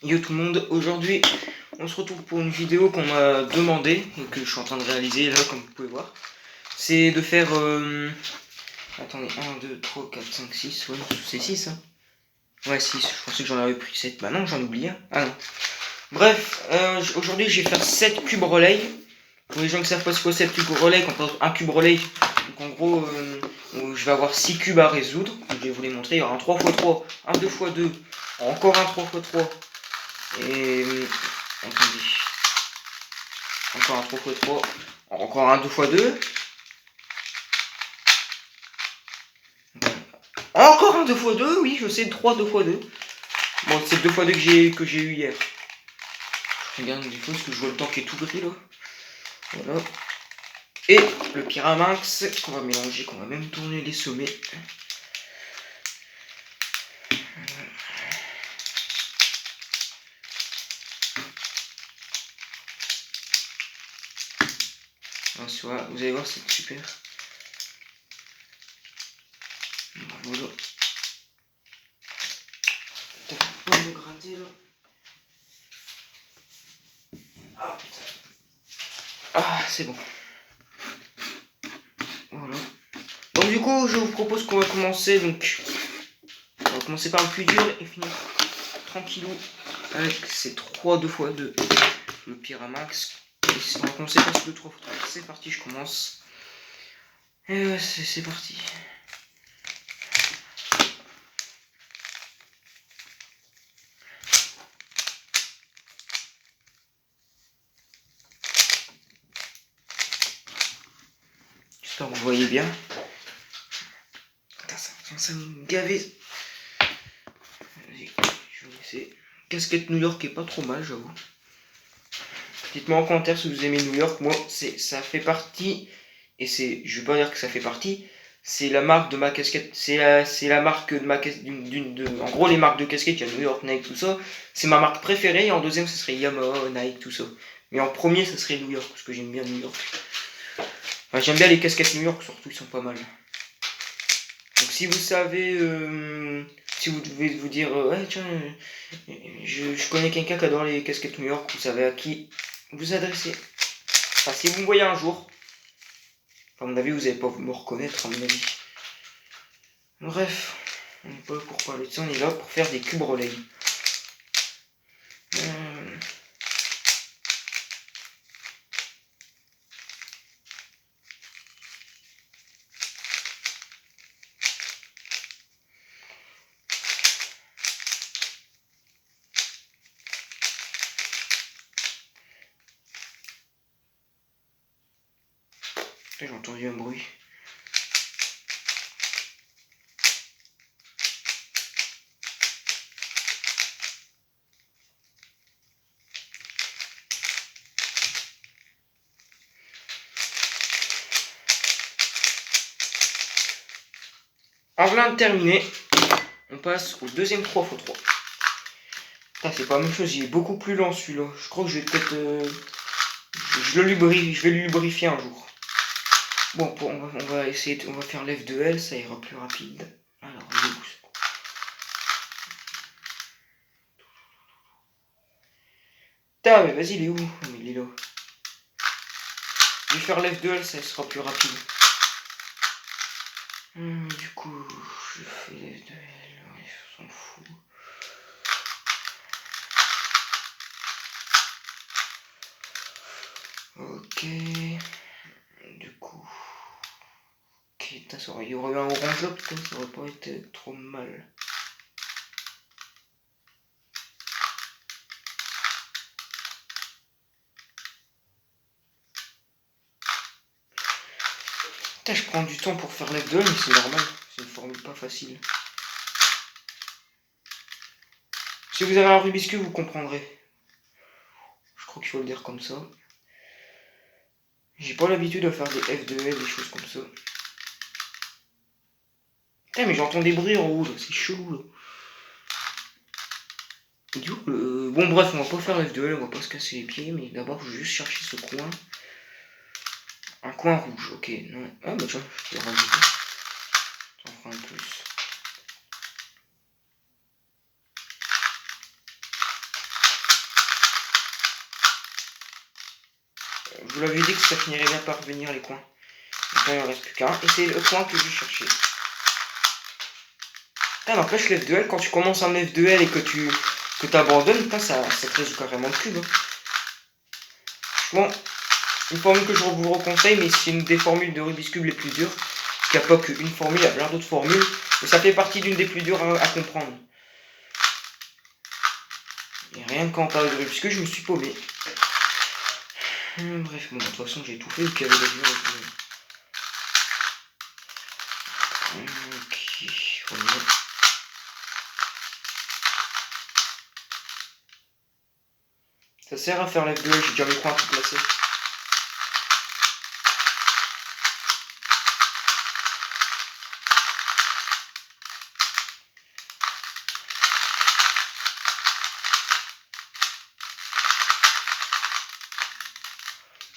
Yo tout le monde, aujourd'hui on se retrouve pour une vidéo qu'on m'a demandé et que je suis en train de réaliser là comme vous pouvez voir. C'est de faire... Attendez, 1, 2, 3, 4, 5, 6, ouais c'est 6 hein. Ouais 6, je pensais que j'en avais pris 7, bah non j'en oublie un, ah non. Bref, aujourd'hui je vais faire 7 cubes relais. Pour les gens qui savent pas ce que c'est 7 cubes relais, quand on passe un cube relais, donc en gros je vais avoir 6 cubes à résoudre, donc je vais vous les montrer, il y aura un 3x3, un 2x2, encore un 3x3, et attendez, encore un 3x3, encore un 2x2, encore un 2x2, oui je sais, 3 2x2, bon c'est le 2x2 que j'ai eu hier. Je regarde des fois parce que je vois le temps qui est tout gris là, voilà. Et le Pyraminx qu'on va mélanger, qu'on va même tourner les sommets. Voilà, vous allez voir, c'est super. Voilà. On va le gratter là. Ah, ah c'est bon. Voilà. Donc du coup, je vous propose qu'on va commencer. Donc, on va commencer par le plus dur et finir tranquillou avec ces 3 2x2. Le Pyraminx. On va commencer par ce 3x3. C'est parti, je commence. Et ouais, c'est parti. J'espère que vous voyez bien. Putain, ça me gaver. Vas-y, je vais laisser. Casquette New York est pas trop mal, j'avoue. Dites-moi en commentaire si vous aimez New York. Moi, ça fait partie, et c'est, je vais pas dire que ça fait partie, c'est la marque de ma casquette, c'est la marque de ma casquette, en gros les marques de casquette, il y a New York, Nike, tout ça, c'est ma marque préférée, et en deuxième ce serait Yamaha, Nike, tout ça. Mais en premier, ça serait New York, parce que j'aime bien New York. Enfin, j'aime bien les casquettes New York, surtout, ils sont pas mal. Donc si vous savez, si vous devez vous dire, ouais tiens, je connais quelqu'un qui adore les casquettes New York, vous savez à qui vous adresser. Enfin, si vous me voyez un jour, à mon avis, vous n'allez pas me reconnaître, à mon avis. Bref, on n'est pas là pour parler de ça, on est là pour faire des cubes relais. J'ai entendu un bruit. En venant de terminer, on passe au deuxième 3x3. C'est pas la même chose, il est beaucoup plus lent celui-là. Je crois que je vais peut-être... je vais le lubrifier un jour. Bon, on va essayer, on va faire l'F2L, ça ira plus rapide. Alors, putain, mais vas-y, il est où? Mais il est là. Je vais faire l'F2L, ça sera plus rapide. Du coup, je fais l'F2L, on s'en fout. Ok. Du coup. Ok, il y aurait eu un orange là, peut-être, ça aurait pas été trop mal. Putain, je prends du temps pour faire l'F2, mais c'est normal, c'est une formule pas facile. Si vous avez un Rubik's Cube, vous comprendrez. Je crois qu'il faut le dire comme ça. J'ai pas l'habitude de faire des F2L, des choses comme ça. Putain, mais j'entends des bruits en haut, là, c'est chelou, là. Du coup, bon, bref, on va pas faire l'F2L, on va pas se casser les pieds, mais d'abord, je vais juste chercher ce coin. Un coin rouge, ok, non. Ah, bah tiens, je vais rajouter. J'en ferai un plus. vous l'avais dit que ça finirait bien par venir les coins. Maintenant il en reste plus qu'un. Et c'est le coin que je cherchais. Ah, n'empêche le F2L, quand tu commences un F2L et que tu abandonnes, ça te résout carrément le cube. Hein. Bon, une formule que je vous reconseille, mais c'est une des formules de Rubik's Cube les plus dures. Il n'y a pas qu'une formule, il y a plein d'autres formules. Mais ça fait partie d'une des plus dures à comprendre. Et rien qu'en parlant de Rubik's Cube, je me suis paumé. Bref, bon, de toute façon, j'ai tout fait vu qu'il y avait des durs. Ok, voilà. Ça sert à faire l'F2L, j'ai déjà mes coins tout placés.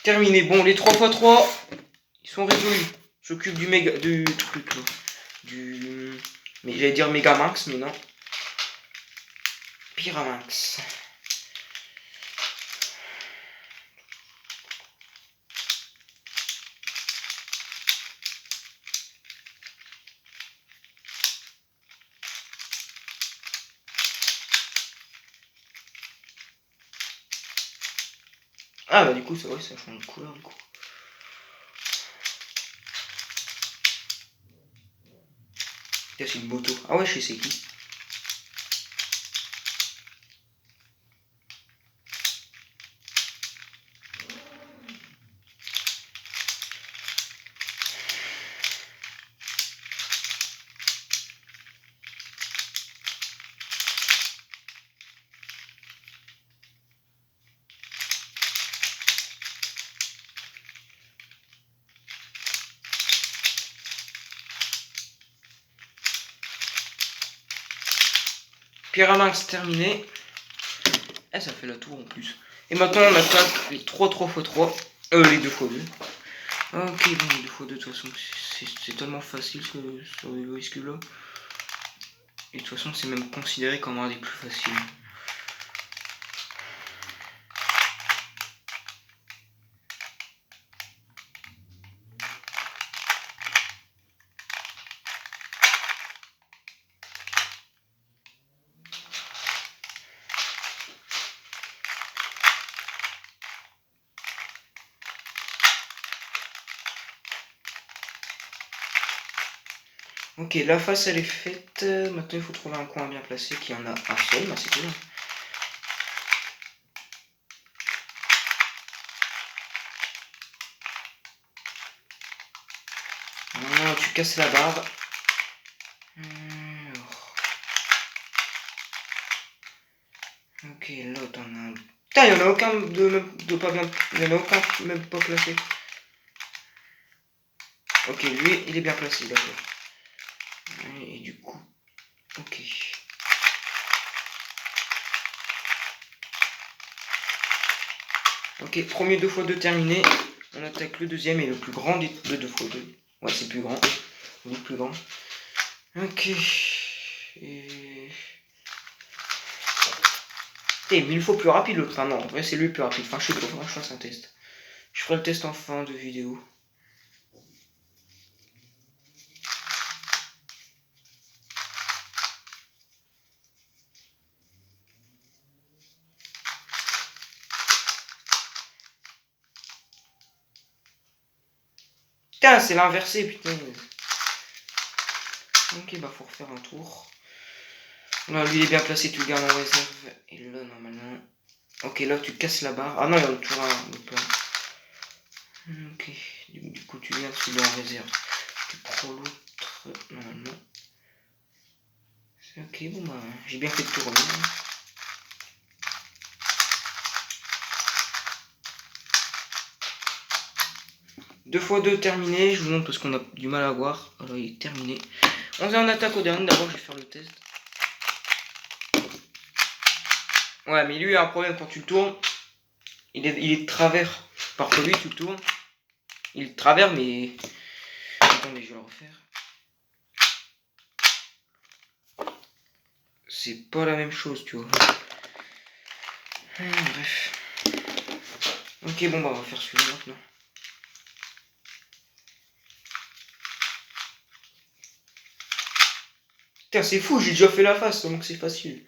Terminé. Bon, les 3x3, ils sont résolus. J'occupe du truc là. Mais j'allais dire Megaminx, mais non. Pyraminx. Ah bah du coup, ça change de couleur du coup. C'est une moto. Ah ouais, je sais c'est qui. Pyraminx terminé. Eh, ça fait la tour en plus. Et maintenant on attaque les 3x3. Les 2x2. Ok, bon, les 2x2 de toute façon, c'est tellement facile sur les Rubik's Cube là. Et de toute façon, c'est même considéré comme un des plus faciles. Ok, la face elle est faite. Maintenant il faut trouver un coin bien placé qui en a un seul, bah, c'est cool. Non, tu casses la barre. Ok, là t'en as un. Putain, il y en a aucun de pas bien. Il y en a aucun même pas placé. Ok, lui il est bien placé, d'accord. Et du coup. Ok. Ok, premier 2x2 terminé. On attaque le deuxième et le plus grand des 2x2. Ouais, c'est plus grand. Oui, plus grand. Ok. Et... mais il faut plus rapide l'autre. Enfin non, en vrai c'est lui le plus rapide. Enfin je sais pas, je fasse un test. Je ferai le test en fin de vidéo. Putain, c'est l'inversé, putain. Ok, bah faut refaire un tour. Là, lui il est bien placé, tu le gardes en réserve. Et là, normalement... Ok, là tu casses la barre. Ah non, il y en a toujours un plan. Ok, du coup tu viens, tu l'as en réserve. Tu prends l'autre, normalement. Ok, bon bah, j'ai bien fait de tourner. 2x2 terminé, je vous montre parce qu'on a du mal à voir. Alors il est terminé. On faisait en attaque au dernier, d'abord je vais faire le test. Ouais, mais lui il a un problème quand tu le tournes. Il est de travers. Parfois lui tu le tournes. Il est de travers mais... Attendez, je vais le refaire. C'est pas la même chose, tu vois. Bref. Ok, bon, bah, on va faire celui-là maintenant. Putain, c'est fou, j'ai déjà fait la face, donc c'est facile.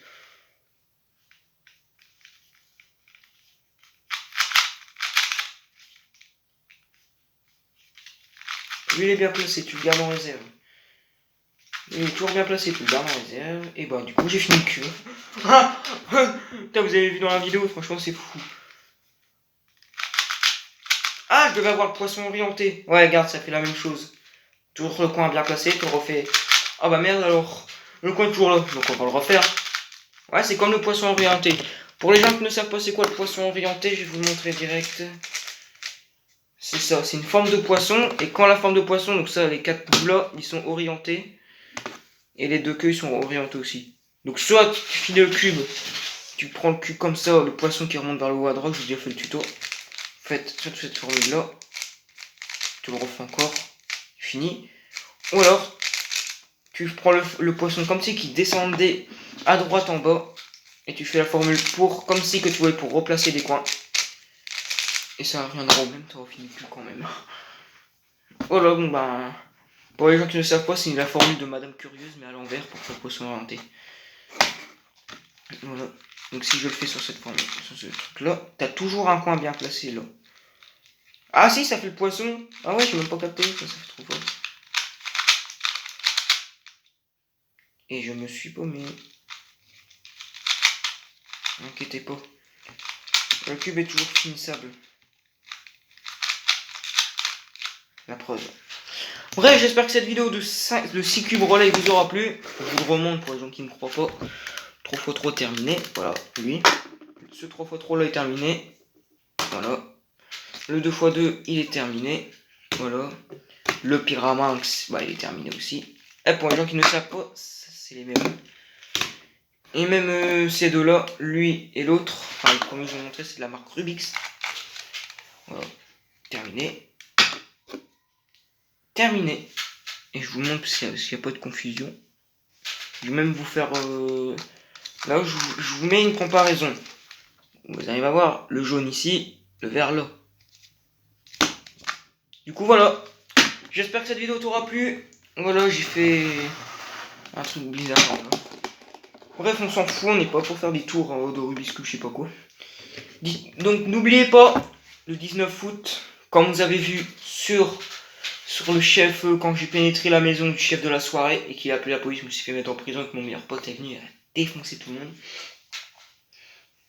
Lui, il est bien placé, tu le gardes en réserve. Il est toujours bien placé, tu le gardes en réserve. Et bah, du coup, j'ai fini le cube. Putain, vous avez vu dans la vidéo, franchement, c'est fou. Ah, je devais avoir le poisson orienté. Ouais, regarde, ça fait la même chose. Toujours le coin bien placé, tu le refais. Ah bah merde alors. Le coin est toujours là, donc on va le refaire. Ouais, c'est comme le poisson orienté. Pour les gens qui ne savent pas c'est quoi le poisson orienté, je vais vous le montrer direct. C'est ça, c'est une forme de poisson. Et quand la forme de poisson, donc ça, les 4 bouts là, ils sont orientés. Et les 2 queues, ils sont orientés aussi. Donc soit tu finis le cube, tu prends le cube comme ça, le poisson qui remonte vers le haut à droite, j'ai déjà fait le tuto. Faites cette formule là. Tu le refais encore. Fini. Ou alors, tu prends le poisson comme si qui descendait à droite en bas. Et tu fais la formule pour, comme si que tu voulais pour replacer des coins. Et ça reviendra au même, tu auras fini le cube quand même. Voilà, bon ben, pour les gens qui ne savent pas, c'est la formule de Madame Curieuse, mais à l'envers pour faire poisson orienté. Voilà. Donc si je le fais sur cette formule, sur ce truc là, t'as toujours un coin bien placé là. Ah si, ça fait le poisson. Ah ouais, j'ai même pas capté, ça fait trop fort. Et je me suis paumé. N'inquiétez pas. Le cube est toujours finissable. La preuve. Bref, j'espère que cette vidéo de 6 cubes relais vous aura plu. Je vous le remonte pour les gens qui ne croient pas. 3x3 terminé. Voilà, lui. Ce 3x3 là est terminé. Voilà. Le 2x2 il est terminé. Voilà. Le Pyraminx, bah, il est terminé aussi. Et pour les gens qui ne savent pas, c'est les mêmes. Et même ces deux là, lui et l'autre, enfin le premier que je vais vous montrer c'est de la marque Rubix. Voilà. Terminé. Terminé. Et je vous montre s'il n'y a pas de confusion. Je vais même vous faire... là où je vous mets une comparaison. Vous arrivez à voir le jaune ici, le vert là. Du coup voilà. J'espère que cette vidéo t'aura plu. Voilà, j'ai fait un truc bizarre. Là. Bref, on s'en fout, on n'est pas pour faire des tours en haut de Rubik's Cube, je sais pas quoi. Donc n'oubliez pas, le 19 août, comme vous avez vu sur le chef, quand j'ai pénétré la maison du chef de la soirée et qu'il a appelé la police, je me suis fait mettre en prison et que mon meilleur pote est venu défoncer tout le monde.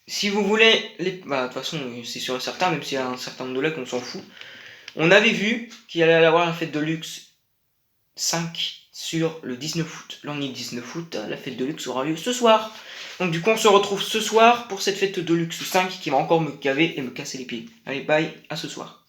Si vous voulez, bah de toute façon c'est sûr et certain, même s'il y a un certain nombre de likes, on s'en fout. On avait vu qu'il allait y avoir la fête de luxe 5 sur le 19 août. Là on est le 19 août, la fête de luxe aura lieu ce soir. Donc du coup on se retrouve ce soir pour cette fête de luxe 5 qui va encore me gaver et me casser les pieds. Allez bye, à ce soir.